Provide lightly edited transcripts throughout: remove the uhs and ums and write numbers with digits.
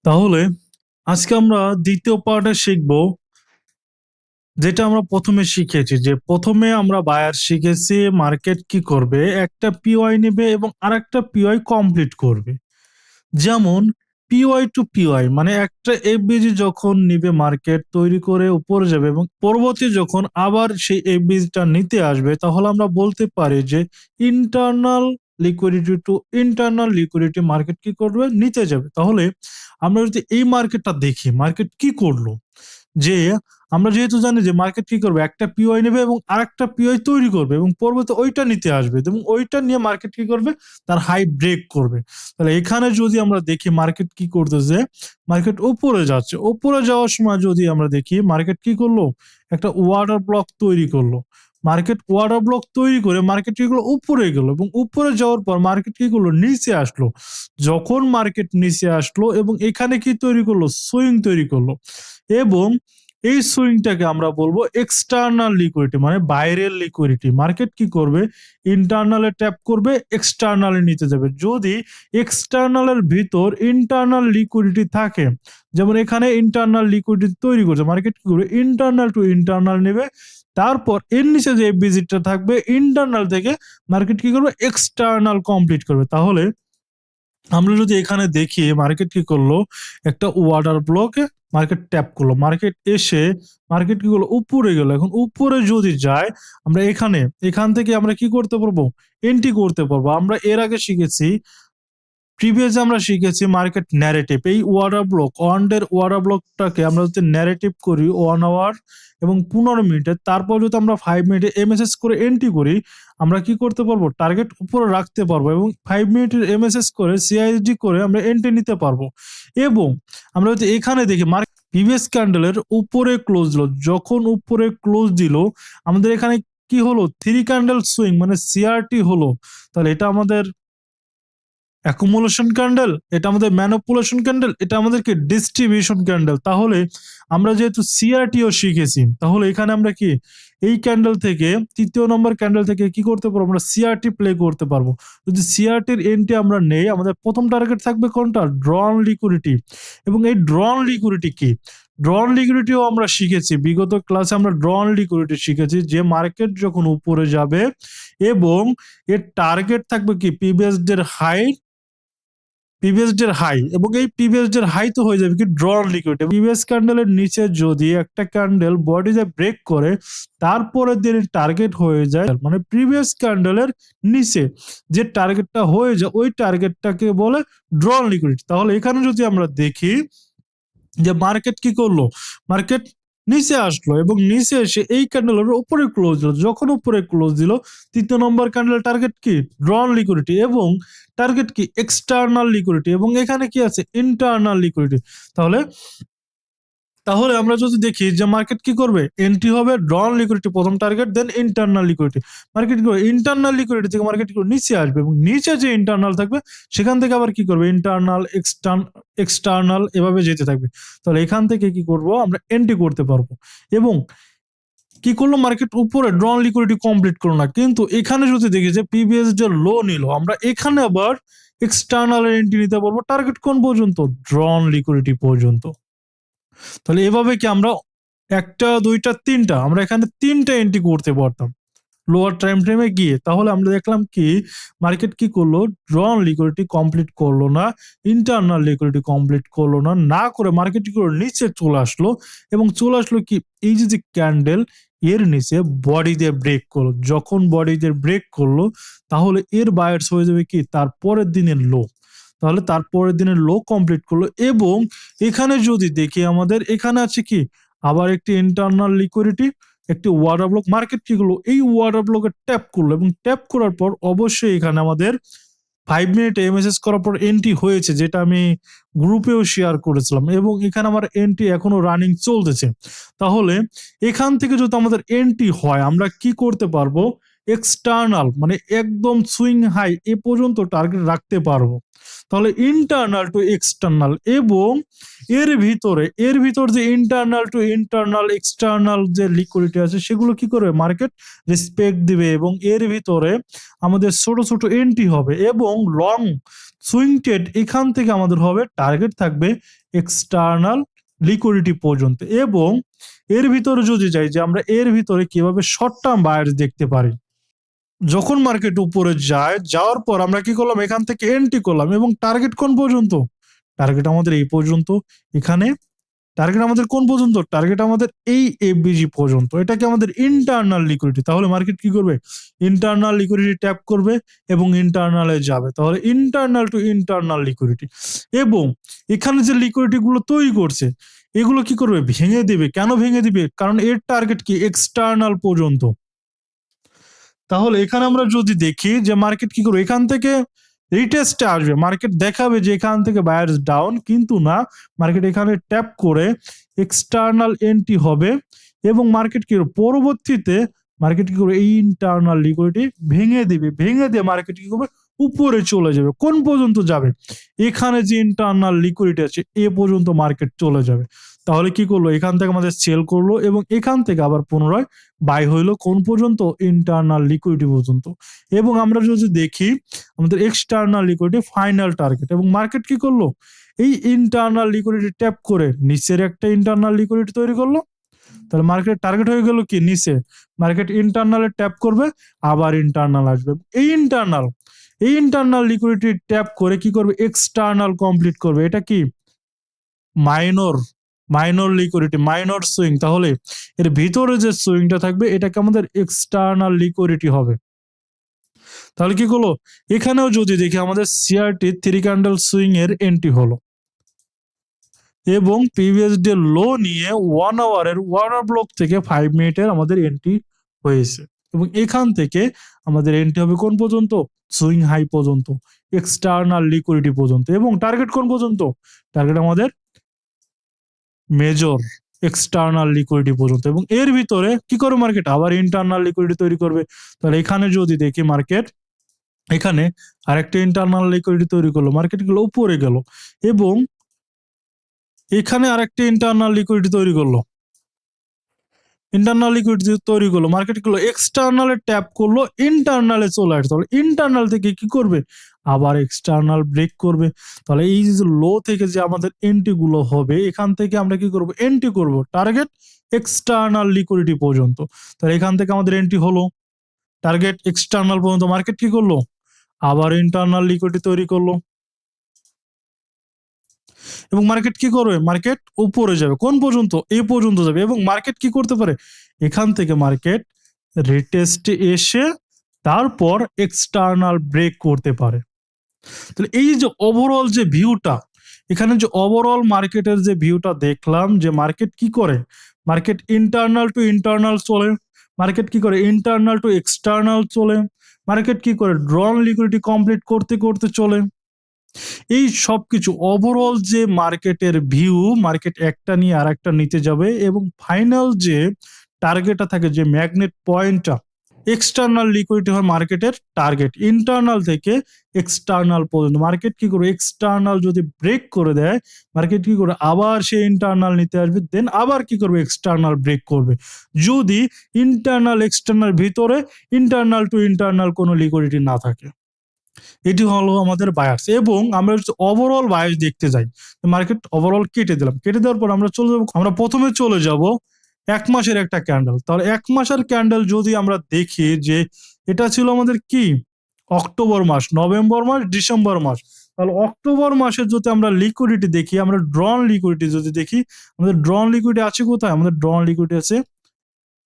তাহলে আজকে আমরা দ্বিতীয় পার্টে শিখব, যেটা আমরা প্রথমে শিখেছি যে প্রথমে আমরা বায়ার শিখেছি মার্কেট কি করবে, একটা পিওয়াই নেবে এবং আরেকটা পিওয়াই কমপ্লিট করবে। যেমন পিওয়াই টু পিওয়াই মানে একটা এফবিজি যখন নিবে মার্কেট তৈরি করে উপরে যাবে এবং পরবর্তী যখন আবার সেই এফবিজিটা নিতে আসবে, তাহলে আমরা বলতে পারি যে internal liquidity to internal liquidity market কি করবে, নিতে যাবে। তাহলে আমরা যদি এই মার্কেটটা দেখি, মার্কেট কি করলো, যে আমরা যেহেতু জানি যে মার্কেট কি করবে, একটা পিওয়াই নেবে এবং আরেকটা পিওয়াই তৈরি করবে এবং পরবর্তী ওইটা নিতে আসবে এবং ওইটা নিয়ে মার্কেট কি করবে, তার হাই ব্রেক করবে। তাহলে এখানে যদি আমরা দেখি মার্কেট কি করতেছে, মার্কেট উপরে যাচ্ছে, উপরে যাওয়ার সময় যদি আমরা দেখি মার্কেট কি করলো, একটা ওয়াটার ব্লক তৈরি করলো। মার্কেট ওয়াটার ব্লক তৈরি করে মার্কেট কি করলো, উপরে গেল এবং উপরে যাওয়ার পর মার্কেট কি করলো, নিচে আসলো। যখন মার্কেট নিচে আসলো এবং এখানে কি তৈরি করলো, সুইং তৈরি করলো এবং এই সুইংটাকে আমরা বলবো এক্সটার্নাল লিকুইডিটি, মানে বাইরের লিকুইডিটি। মার্কেট কি করবে, ইন্টারনালে ট্যাপ করবে, এক্সটার্নালে নিতে যাবে। যদি এক্সটার্নালের ভিতর ইন্টারনাল লিকুইডিটি থাকে, যেমন এখানে ইন্টারনাল লিকুইডিটি তৈরি করছে, মার্কেট কি করবে, ইন্টারনাল টু ইন্টারনাল নেবে। তারপর এর নিচে যে ভিজিটটা থাকবে ইন্টারনাল থেকে মার্কেট কি করবে, এক্সটার্নাল কমপ্লিট করবে। তাহলে আমরা যদি এখানে দেখি মার্কেট কি করলো, একটা ওয়াটার ব্লকে মার্কেট ট্যাপ করলো, মার্কেট এসে মার্কেট কি করলো, উপরে গেল। এখন উপরে যদি যায়, আমরা এখান থেকে আমরা কি করতে পারবো, এন্ট্রি করতে পারবো। আমরা এর আগে শিখেছি, প্রিভিয়াস আমরা শিখেছি মার্কেট ন্যারেটিভ। এই ওয়াটার ব্লক, ওয়ান ডের ওয়াটার ব্লকটাকে আমরা যদি ন্যারেটিভ করি 1 আওয়ার এবং 15 মিনিটে, তারপর যদি আমরা 5 মিনিটে এমএসএস করে এন্ট্রি করি, আমরা কি করতে পারবো, টার্গেট উপরে রাখতে পারবো এবং 5 মিনিটের এমএসএস করে সিআইএসডি করে আমরা এন্ট্রি নিতে পারবো। এবং আমরা যদি এখানে দেখি মার্কেট প্রিভিয়াস ক্যান্ডেলের উপরে ক্লোজ দিল, যখন উপরে ক্লোজ দিল আমাদের এখানে কি হলো, 3 ক্যান্ডেল সুইং মানে সিআরটি হলো। তাহলে এটা আমাদের অ্যাকুমুলেশন ক্যান্ডেল, এটা আমাদের ম্যানিপুলেশন ক্যান্ডেল, এটা আমাদেরকে ডিস্ট্রিবিউশন ক্যান্ডেল। তাহলে আমরা যেহেতু সিআরটিও শিখেছি, তাহলে এখানে আমরা কি এই ক্যান্ডেল থেকে, তৃতীয় নম্বর ক্যান্ডেল থেকে কি করতে পারবো, আমরা সিআরটি প্লে করতে পারবো। যদি সিআরটির এন্ট্রি আমরা নেই, আমাদের প্রথম টার্গেট থাকবে কোনটা, ড্রন লিকুইডিটি। এবং এই ড্রন লিকুইডিটি কি, ড্রন লিকুইডিটিও আমরা শিখেছি, বিগত ক্লাসে আমরা ড্রন লিকুইডিটি শিখেছি, যে মার্কেট যখন উপরে যাবে এবং এর টার্গেট থাকবে কি, প্রিভিয়াস ডের হাই, এবং এই প্রিভিয়াস ডের হাই তো হয়ে যাবে কি, ড্রন লিকুইডিটি। প্রিভিয়াস ক্যান্ডেলের নিচে যদি একটা ক্যান্ডেল বডিতে ব্রেক করে তারপরে দিনের টার্গেট হয়ে যায়, মানে প্রিভিয়াস ক্যান্ডেলের নিচে যে টার্গেটটা হয়ে যায় ওই টার্গেটটাকে বলে ড্রন লিকুইডিটি। তাহলে এখানে যদি আমরা দেখি যে মার্কেট কি করলো, মার্কেট নিচে আসলো এবং নিচে এসে এই ক্যান্ডেলের উপরে ক্লোজ দিল। যখন উপরে ক্লোজ দিল, তৃতীয় নম্বর ক্যান্ডেল টার্গেট কি, ড্রন লিকুইডিটি এবং টার্গেট কি, এক্সটার্নাল লিকুইডিটি এবং এখানে কি আছে, ইন্টারনাল লিকুইডিটি। তাহলে তাহলে আমরা যদি দেখি যে মার্কেট কি করবে, এন্ট্রি হবে ড্রন লিকুইডিটি প্রথম টার্গেট, দেন ইন্টারনাল লিকুইডিটি। মার্কেট কি করবে, ইন্টারনাল লিকুইডিটি থেকে মার্কেট কি করবে, নিচে আসবে এবং নিচে যে ইন্টারনাল থাকবে সেখান থেকে আবার কি করবে, ইন্টারনাল এক্সটার্নাল এভাবে যেতে থাকবে। তাহলে এখান থেকে কি করব, আমরা এন্ট্রি করতে পারবো। এবং কি করলো, মার্কেট উপরে ড্রন লিকুইডিটি কমপ্লিট করলো না, কিন্তু এখানে যদি দেখি যে প্রিভিয়াস যে লো নিল, আমরা এখানে আবার এক্সটার্নাল এন্ট্রি নিতে পারবো, টার্গেট কোন পর্যন্ত, ড্রন লিকুইডিটি পর্যন্ত। তাহলে এভাবে কি আমরা একটা দুইটা তিনটা, আমরা এখানে তিনটা এন্ট্রি করতে পারতাম লোয়ার টাইম ফ্রেমে গিয়ে। তাহলে আমরা দেখলাম কি, মার্কেট কি করলো, ড্রন লিকুইডিটি কমপ্লিট করলো না, ইন্টারনাল লিকুইডিটি কমপ্লিট করলো না, না করে মার্কেট কি করলো, নিচে চলে আসলো এবং চলে আসলো কি, এই যে ক্যান্ডেল এর নিচে বডি দিয়ে ব্রেক করলো। যখন বডি দিয়ে ব্রেক করলো তাহলে এর বায়ার্স হয়ে যাবে কি, তার পরের দিনের লো। তাহলে তারপরের দিনের লো কমপ্লিট করলো এবং এখানে যদি দেখি আমাদের এখানে আছে কি, আবার একটি ইন্টারনাল লিকুইডিটি, একটি ওয়াটার ব্লক। মার্কেট কি করলো, এই ওয়াটার ব্লকে ট্যাপ করলো এবং ট্যাপ করার পর অবশ্যই এখানে আমাদের 5 মিনিটে এমএসএস করার পর এন্ট্রি হয়েছে, যেটা আমি গ্রুপেও শেয়ার করেছিলাম এবং এখানে আমার এন্ট্রি এখনো রানিং চলতেছে। তাহলে এখান থেকে যদি আমাদের এন্ট্রি হয়, আমরা কি করতে পারবো, এক্সটার্নাল মানে একদম সুইং হাই এ পর্যন্ত টার্গেট রাখতে পারবো। তাহলে ইন্টারনাল টু এক্সটার্নাল, এবং এর ভিতর যে ইন্টারনাল টু ইন্টারনাল এক্সটার্নাল যে লিকুইডিটি আছে সেগুলো কি করবে মার্কেট রেসপেক্ট দিবে, এবং এর ভিতরে আমাদের ছোট ছোট এন্ট্রি হবে, এবং লং সুইং ট্রেড এখান থেকে আমাদের হবে টার্গেট থাকবে এক্সটার্নাল লিকুইডিটি পর্যন্ত। এবং এর ভিতরে যদি যাই যে আমরা এর ভিতরে কিভাবে শর্ট টার্ম বায়ার্স দেখতে পারি, যখন মার্কেট উপরে যায়, যাওয়ার পর আমরা কি করলাম এখান থেকে এন্ট্রি করলাম, এবং টার্গেট কোন পর্যন্ত, টার্গেট আমাদের এই পর্যন্ত, এখানে টার্গেট আমাদের কোন পর্যন্ত, টার্গেট আমাদের এই এফবিজি পর্যন্ত, এটাকে আমাদের ইন্টারনাল লিকুইডিটি। তাহলে মার্কেট কি করবে ইন্টারনাল লিকুইডিটি ট্যাপ করবে এবং ইন্টারনালে যাবে, তাহলে ইন্টারনাল টু ইন্টারনাল লিকুইডিটি। এবং এখানে যে লিকুইডিটি গুলো তৈরি করছে এগুলো কি করবে ভেঙে দিবে। কেন ভেঙে দিবে, কারণ এর টার্গেট কি এক্সটার্নাল পর্যন্ত। তাহলে এখানে আমরা যদি দেখি যে মার্কেট কি করবে এখান থেকে রিটেস্টে আসবে, মার্কেট দেখাবে যে এখান থেকে বায়ার্স ডাউন, কিন্তু না, মার্কেট এখানে ট্যাপ করে এক্সটার্নাল এন্ট্রি হবে, এবং মার্কেট কি পরবর্তীতে মার্কেট কি করবে এই ইন্টারনাল লিকুইডিটি ভেঙে দিবে, ভেঙে দিয়ে মার্কেট কি করবে উপরে চলে যাবে। কোন পর্যন্ত যাবে, এখানে যে ইন্টারনাল লিকুইডিটি আছে এ পর্যন্ত মার্কেট চলে যাবে। তাহলে কি করলো এখান থেকে আমাদের সেল করলো, এবং এখান থেকে আবার পুনরায় বাই হইলো কোন পর্যন্ত ইন্টারনাল লিকুইডিটি পর্যন্ত। এবং আমরা যদি দেখি আমাদের এক্সটার্নাল লিকুইডিটি ফাইনাল টার্গেট, এবং মার্কেট কি করলো এই ইন্টারনাল লিকুইডিটি ট্যাপ করে নিচের একটা ইন্টারনাল লিকুইডিটি তৈরি করলো। তাহলে মার্কেট টার্গেট হয়ে গেল কি নিচে, মার্কেট ইন্টারনালে ট্যাপ করবে আবার ইন্টারনাল আসবে, এই ইন্টারনাল লিকুইডিটি ট্যাপ করে কি করবে এক্সটার্নাল কমপ্লিট করবে। এটা কি মাইনর লিকুইডিটি, মাইনর সুইং। তাহলে এর ভিতরে যে সুইংটা থাকবে এটাকে আমাদের এক্সটার্নাল লিকুইডিটি হবে। তাহলে কি করলো এখানেও যদি দেখি আমাদের সিআরটি 3 ক্যান্ডেল সুইং এর এন্ট্রি হলো, এবং প্রিভিয়াস ডে লো নিয়ে 1 আওয়ারের ওয়ার্নার ব্লক থেকে 5 মিনিটের আমাদের এন্ট্রি হয়েছে, এবং এখান থেকে আমাদের এন্ট্রি হবে কোন পর্যন্ত সুইং হাই পর্যন্ত, এক্সটার্নাল লিকুইডিটি পর্যন্ত, এবং টার্গেট কোন পর্যন্ত, টার্গেট আমাদের মেজর এক্সটার্নাল লিকুইডিটি পর্যন্ত। এবং এর ভিতরে কি করে মার্কেট আবার ইন্টারনাল লিকুইডিটি তৈরি করবে। তাহলে এখানে যদি দেখি মার্কেট এখানে আরেকটা ইন্টারনাল লিকুইডিটি তৈরি করলো, মার্কেট গুলো উপরে গেল, এবং এখানে আরেকটা ইন্টারনাল লিকুইডিটি তৈরি করলো, মার্কেট গুলো এক্সটার্নালে ট্যাপ করলো, ইন্টারনালে চলে আসছে, তাহলে ইন্টারনাল থেকে কি করবে আবার এক্সটার্নাল ব্রেক করবে। তাহলে এই যে লো থেকে যে আমাদের এন্ট্রি গুলো হবে এখান থেকে আমরা কি করব এন্ট্রি করব টার্গেট এক্সটার্নাল লিকুইডিটি পর্যন্ত। তাহলে এখান থেকে আমাদের এন্ট্রি হলো টার্গেট এক্সটার্নাল পর্যন্ত, মার্কেট কি করলো আবার ইন্টারনাল লিকুইডিটি তৈরি করলো, এবং মার্কেট কি করবে মার্কেট উপরে যাবে কোন পর্যন্ত এই পর্যন্ত যাবে, এবং মার্কেট কি করতে পারে এখান থেকে মার্কেট রিটেস্টে এসে তারপর এক্সটার্নাল ব্রেক করতে পারে। তাহলে এই যে ওভারঅল যে ভিউটা, এখানে যে ওভারঅল মার্কেটের যে ভিউটা দেখলাম যে মার্কেট কি করে, মার্কেট ইন্টারনাল টু ইন্টারনাল চলে, মার্কেট কি করে ইন্টারনাল টু এক্সটার্নাল চলে, মার্কেট কি করে ড্রন লিকুইডিটি কমপ্লিট করতে করতে চলে। এই সবকিছু ওভারঅল যে মার্কেটের ভিউ, মার্কেট একটা নিয়ে আর একটা নিতে যাবে, এবং ফাইনাল যে টার্গেটটা থাকে যে ম্যাগনেট পয়েন্টটা, এক্সটার্নাল লিকুইডিটি হয় মার্কেটের টার্গেট, ইন্টারনাল থেকে এক্সটার্নাল পর্যন্ত। মার্কেট কি করে এক্সটার্নাল যদি ব্রেক করে দেয়, মার্কেট কি করে আবার সে ইন্টারনাল নিতে আসবে, দেন আবার কি করবে এক্সটার্নাল ব্রেক করবে, যদি ইন্টারনাল এক্সটার্নাল ভিতরে ইন্টারনাল টু ইন্টারনাল কোনো লিকুইডিটি না থাকে। এটি হলো আমাদের বায়ার্স। এবং আমরা ওভারঅল বায়ার্স দেখতে যাই, মার্কেট ওভারঅল কেটে দিলাম, কেটে দেওয়ার পর আমরা চলে যাবো, আমরা প্রথমে চলে যাব 1 মাসের একটা ক্যান্ডেল। তাহলে 1 মাসের ক্যান্ডেল যদি আমরা দেখি যে এটা ছিল আমাদের কি অক্টোবর মাস, নভেম্বর মাস, ডিসেম্বর মাস। তাহলে অক্টোবর মাসের যদি আমরা লিকুইডিটি দেখি, আমরা ড্রন লিকুইডিটি যদি দেখি, আমাদের ড্রন লিকুইডিটি আছে কোথায়, আমাদের ড্রন লিকুইডিটি আছে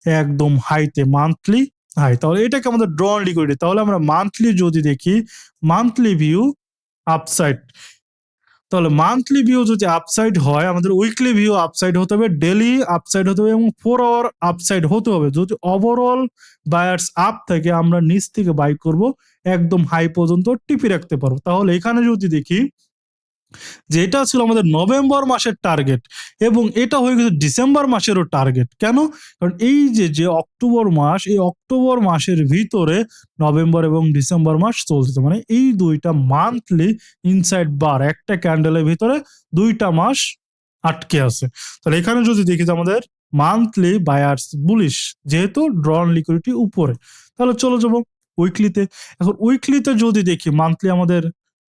একদম হাইতে, মান্থলি হাই। তাহলে এটাকে আমাদের ড্রন লিকুইডিটি। তাহলে আমরা মান্থলি যদি দেখি, মান্থলি ভিউ আপসাইড, তাহলে মান্থলি ভিউ যদি আপসাইড হয়, আমাদের উইকলি ভিউ আপসাইড হতে হবে, ডেলি আপসাইড হতে হবে, এবং 4 আওয়ার আপসাইড হতে হবে। যদি ওভারঅল বায়ার্স আপ থেকে আমরা নিচ থেকে বাই করব একদম হাই পর্যন্ত টিপে রাখতে পারবো। তাহলে এখানে যদি দেখি যে এটা ছিল আমাদের নভেম্বর মাসের টার্গেট এবং এটা হয়ে গেছে ডিসেম্বর মাসেরও টার্গেট। কেন? কারণ এই যে অক্টোবর মাস, এই অক্টোবর মাসের ভিতরে নভেম্বর এবং ডিসেম্বর মাস চলছে, মানে এই দুইটা মান্থলি ইনসাইড বার একটা ক্যান্ডেলের ভিতরে দুইটা মাস আটকে আছে। তাহলে এখানে যদি দেখি যে আমাদের মান্থলি বায়ার্স বুলিশ, যেহেতু ড্রন লিকুইডিটি উপরে, তাহলে চলে যাবো উইকলিতে। এখন উইকলিতে যদি দেখি মান্থলি আমাদের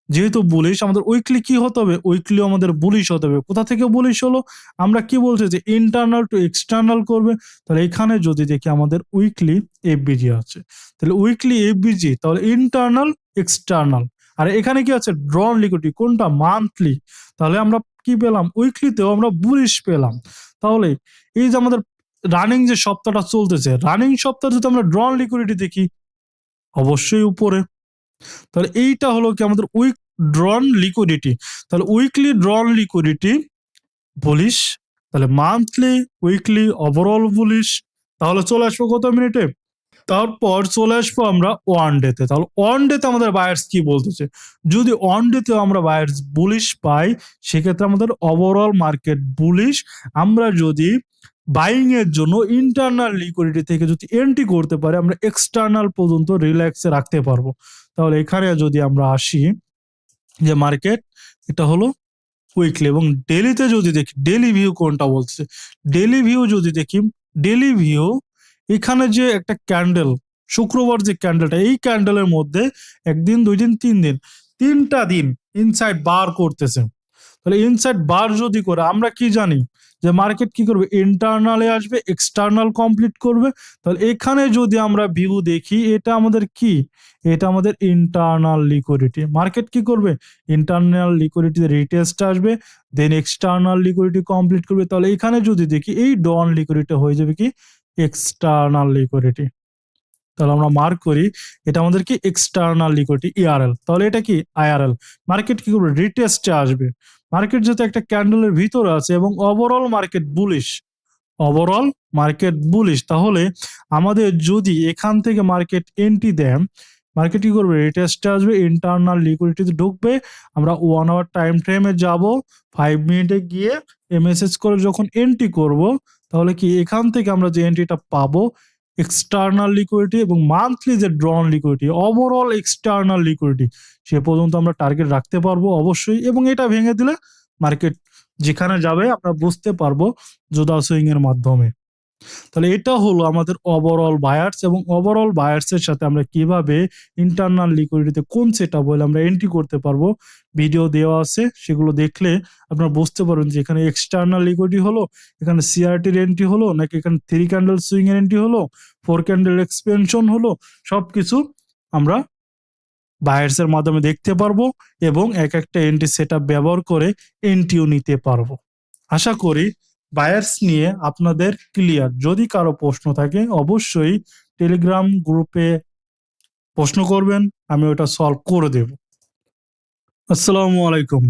যেহেতু বুলিশ, আমাদের উইকলি কি হতে হবে? উইকলি আমাদের বুলিশ হতে হবে। কোথা থেকে বুলিশ হলো? আমরা কি বলছি যে ইন্টারনাল টু এক্সটার্নাল করবে। তাহলে এখানে যদি দেখি আমাদের উইকলি এফবিজি আছে, তাহলে উইকলি এফবিজি, তাহলে ইন্টারনাল এক্সটার্নাল। আর এখানে কি আছে? ড্রন লিকুইডিটি, কোনটা? মান্থলি। তাহলে আমরা কি পেলাম? উইকলিতেও আমরা বুলিশ পেলাম। তাহলে এই যে আমাদের রানিং যে সপ্তাহটা চলতেছে, রানিং সপ্তাহে যদি আমরা ড্রন লিকুইডিটি দেখি, অবশ্যই উপরে। তাহলে এইটা হলো কি আমাদের উইক ড্রন লিকুইডিটি। তাহলে উইকলি ড্রন লিকুইডিটি বুলিশ, তাহলে মান্থলি, উইকলি, ওভারঅল বুলিশ। তাহলে চলে আসবো কত মিনিটে? তারপর চলে আসবো আমরা ওয়ান ডেতে। তাহলে ওয়ান ডেতে আমাদের বায়ার্স কি বলতেছে? যদি ওয়ান ডেতে আমরা বায়ার্স বুলিশ পাই, সেক্ষেত্রে আমাদের ওভারঅল মার্কেট বুলিশ। আমরা যদি বাইং এর জন্য ইন্টারনাল লিকুইডিটি থেকে যদি এন্ট্রি করতে পারি, আমরা এক্সটার্নাল পর্যন্ত রিল্যাক্সে রাখতে পারবো। তাহলে এখানে যদি আমরা আসি যে মার্কেট, এটা হলো উইকলি, এবং ডেলিতে যদি দেখি ডেলি ভিউ কোনটা বলছে, ডেলি ভিউ যদি দেখি, ডেলি ভিউ এখানে যে একটা ক্যান্ডেল, শুক্রবার যে ক্যান্ডেলটা, এই ক্যান্ডেলের মধ্যে একদিন, দুই দিন, তিন দিন, তিনটা দিন ইনসাইড বার করতেছে। তাহলে ইনসাইড বার যদি করে, আমরা কি জানি যে মার্কেট কি করবে? ইন্টারনালে আসবে, এক্সটার্নাল কমপ্লিট করবে। তাহলে এখানে যদি আমরা ভিউ দেখি, এটা আমাদের কি? এটা আমাদের ইন্টারনাল লিকুইডিটি। মার্কেট কি করবে? ইন্টারনাল লিকুইডিটি রিটেস্ট আসবে, দেন এক্সটার্নাল লিকুইডিটি কমপ্লিট করবে। তাহলে এখানে যদি দেখি এই ডন লিকুইডিটি হয়ে যাবে কি? External liquidity. তাহলে আমরা মার্ক করি, এটা আমাদের কি? External liquidity, ERL. তাহলে এটা কি? আইআরএল। মার্কেট কি করবে? রিটেস্টে আসবে। মার্কেট যেহেতু একটা ক্যান্ডেলের ভিতরে আছে এবং overall market bullish, overall market bullish, তাহলে আমাদের যদি এখান থেকে মার্কেট এন্ট্রি দেয়, মার্কেট কি করবে? রিটেস্টে আসবে, ইন্টারনাল লিকুইডিটিতে ঢুকবে। আমরা 1 আওয়ার টাইম ফ্রেমে যাব, 5 মিনিটে গিয়ে এমএসএস করে যখন এন্ট্রি করব, তাহলে কি এখান থেকে আমরা যে এন্ট্রিটা পাবো, এক্সটার্নাল লিকুইডিটি এবং মান্থলি যে drawn liquidity, overall external liquidity, সে পর্যন্ত আমরা টার্গেট রাখতে পারবো অবশ্যই। এবং এটা ভেঙে দিলে মার্কেট যেখানে যাবে আমরা বুঝতে পারবো জোদা সুইং এর মাধ্যমে। তাহলে এটা হলো আমাদের ওভারঅল বায়ার্স, এবং ওভারঅল বায়ার্স এর সাথে আমরা কিভাবে ইন্টারনাল লিকুইডিটিতে কোন সেটআপ হলে আমরা এন্ট্রি করতে পারবো, ভিডিও দেওয়া আছে, সেগুলো দেখলে আপনারা বুঝতে পারবেন যে এখানে এক্সটার্নাল লিকুইডিটি হলো, এখানে সিআরটির এন্ট্রি হলো, নাকি এখানে 3 ক্যান্ডেল সুইং এর এন্ট্রি হলো, 4 ক্যান্ডেল এক্সপেনশন হলো, সবকিছু আমরা বায়ার্স এর মাধ্যমে দেখতে পারবো এবং এক একটা এন্ট্রি সেটআপ ব্যবহার করে এন্ট্রিও নিতে পারবো। আশা করি বায়ার্স নিয়ে আপনাদের ক্লিয়ার। যদি কারো প্রশ্ন থাকে অবশ্যই টেলিগ্রাম গ্রুপে প্রশ্ন করবেন, আমি ওটা সলভ করে দেব। আসসালামু আলাইকুম।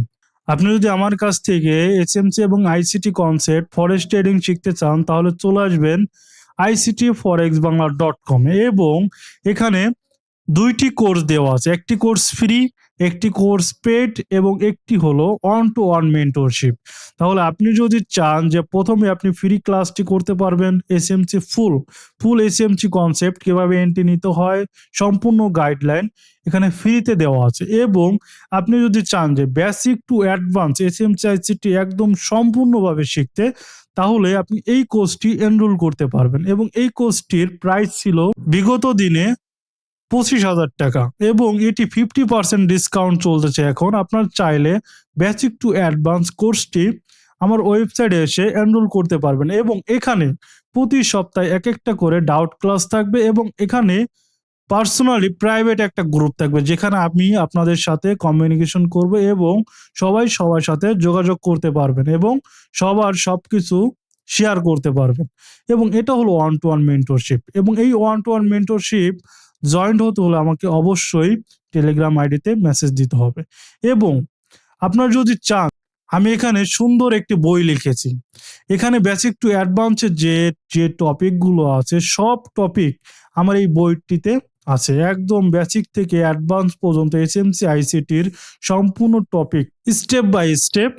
আপনি যদি আমার কাছ থেকে এসএমসি এবং আইসিটি কনসেপ্ট ফরেক্স ট্রেডিং শিখতে চান, তাহলে চলে আসবেন ictforex.bangla.com এবং এখানে দুইটি কোর্স দেওয়া আছে, একটি কোর্স ফ্রি, একটি কোর্স পেড এবং একটি হলো ওয়ান টু ওয়ান মেন্টরশিপ। তাহলে আপনি যদি চান যে প্রথমে আপনি ফ্রি ক্লাসটি করতে পারবেন, এসএমসি ফুল এসএমসি কনসেপ্ট কিভাবে এন্ট্রি নিতে হয়, সম্পূর্ণ গাইডলাইন এখানে ফ্রিতে দেওয়া আছে। এবং আপনি যদি চান যে basic to advance SMC ICT একদম সম্পূর্ণভাবে শিখতে, তাহলে আপনি এই কোর্সটি এনরোল করতে পারবেন। এবং এই কোর্সটির প্রাইস ছিল বিগত দিনে 25,000 টাকা এবং এটি 50% ডিসকাউন্ট চলতেছে এখন। আপনার চাইলে বেসিক টু অ্যাডভান্স কোর্সটি আমার ওয়েবসাইটে এসে এনরোল করতে পারবেন। এবং এখানে প্রতি সপ্তাহে এক একটা করে ডাউট ক্লাস থাকবে এবং এখানে পার্সোনালি প্রাইভেট একটা গ্রুপ থাকবে, যেখানে আমি আপনাদের সাথে কমিউনিকেশন করব এবং সবাই সবার সাথে যোগাযোগ করতে পারবেন এবং সবার সবকিছু শেয়ার করতে পারবেন। এবং এটা হলো ওয়ান টু ওয়ান মেন্টরশিপ। এবং এই one to one mentorship joint হতে হলে আমাকে অবশ্যই টেলিগ্রাম আইডিতে মেসেজ দিতে হবে। এবং আপনার যদি চান, আমি এখানে সুন্দর একটি বই লিখেছি, এখানে বেসিক টু অ্যাডভান্সের যে যে টপিকগুলো আছে সব টপিক আমার এই বইটিতে আছে, একদম বেসিক থেকে অ্যাডভান্স পর্যন্ত এসএমসি আইসিটির সম্পূর্ণ টপিক স্টেপ বাই স্টেপ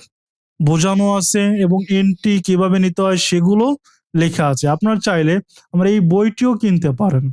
বোঝানো আছে এবং এন্ট্রি কিভাবে নিতে হয় সেগুলো লেখা আছে। আপনারা চাইলে আমার এই বইটিও কিনতে পারেন।